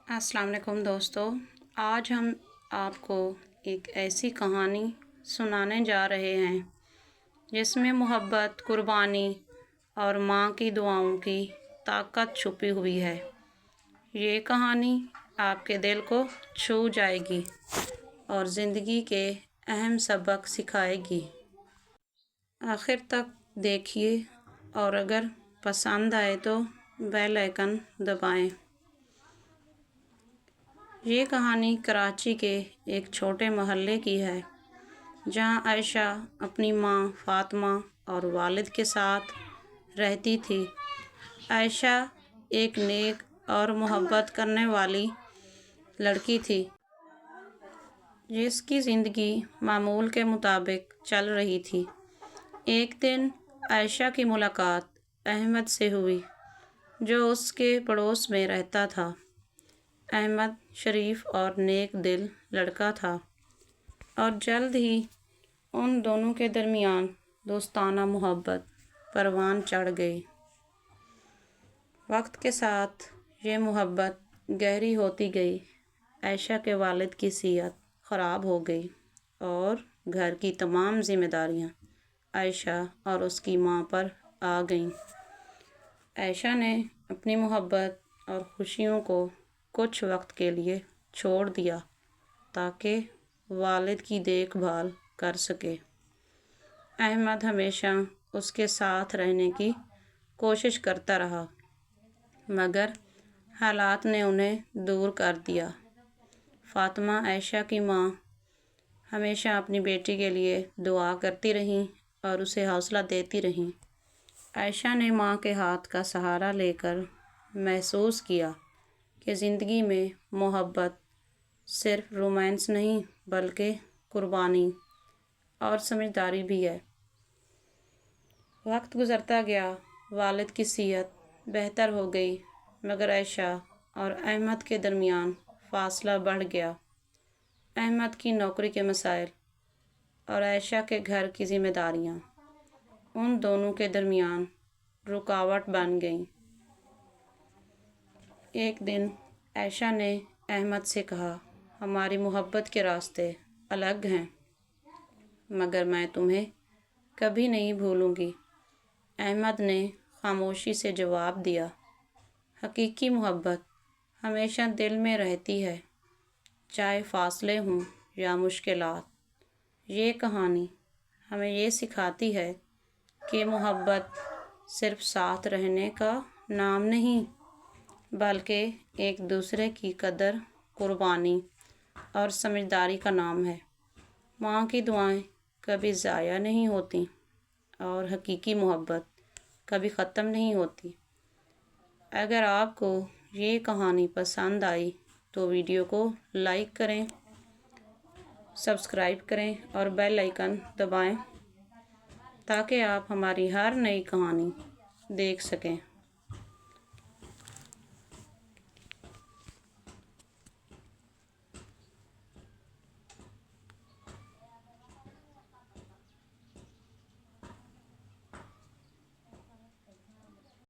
अस्सलाम वालेकुम दोस्तों, आज हम आपको एक ऐसी कहानी सुनाने जा रहे हैं जिसमें मोहब्बत, कुर्बानी और माँ की दुआओं की ताकत छुपी हुई है। ये कहानी आपके दिल को छू जाएगी और ज़िंदगी के अहम सबक सिखाएगी। आखिर तक देखिए और अगर पसंद आए तो बेल आइकन दबाएं। ये कहानी कराची के एक छोटे मोहल्ले की है जहाँ आयशा अपनी माँ फ़ातिमा और वालिद के साथ रहती थी। आयशा एक नेक और मोहब्बत करने वाली लड़की थी जिसकी ज़िंदगी मामूल के मुताबिक चल रही थी। एक दिन आयशा की मुलाकात अहमद से हुई जो उसके पड़ोस में रहता था। अहमद शरीफ और नेक दिल लड़का था और जल्द ही उन दोनों के दरमियान दोस्ताना मोहब्बत परवान चढ़ गई। वक्त के साथ ये मोहब्बत गहरी होती गई। आयशा के वालिद की सेहत ख़राब हो गई और घर की तमाम जिम्मेदारियां आयशा और उसकी माँ पर आ गईं। आयशा ने अपनी मोहब्बत और खुशियों को कुछ वक्त के लिए छोड़ दिया ताकि वालिद की देखभाल कर सके। अहमद हमेशा उसके साथ रहने की कोशिश करता रहा मगर हालात ने उन्हें दूर कर दिया। फ़ातिमा आयशा की माँ हमेशा अपनी बेटी के लिए दुआ करती रहीं और उसे हौसला देती रहीं। आयशा ने माँ के हाथ का सहारा लेकर महसूस किया कि ज़िंदगी में मोहब्बत सिर्फ रोमांस नहीं बल्कि कुर्बानी और समझदारी भी है। वक्त गुज़रता गया, वालिद की सेहत बेहतर हो गई मगर आयशा और अहमद के दरमियान फ़ासला बढ़ गया। अहमद की नौकरी के मसाइल और आयशा के घर की जिम्मेदारियां उन दोनों के दरमियान रुकावट बन गईं। एक दिन आयशा ने अहमद से कहा, हमारी मोहब्बत के रास्ते अलग हैं मगर मैं तुम्हें कभी नहीं भूलूंगी। अहमद ने खामोशी से जवाब दिया, हकीकी मोहब्बत हमेशा दिल में रहती है, चाहे फासले हों या मुश्किलात। ये कहानी हमें ये सिखाती है कि मोहब्बत सिर्फ साथ रहने का नाम नहीं बल्कि एक दूसरे की कदर, कुर्बानी और समझदारी का नाम है। माँ की दुआएं कभी ज़ाया नहीं होती और हकीकी मोहब्बत कभी ख़त्म नहीं होती। अगर आपको ये कहानी पसंद आई तो वीडियो को लाइक करें, सब्सक्राइब करें और बेल आइकन दबाएं ताकि आप हमारी हर नई कहानी देख सकें।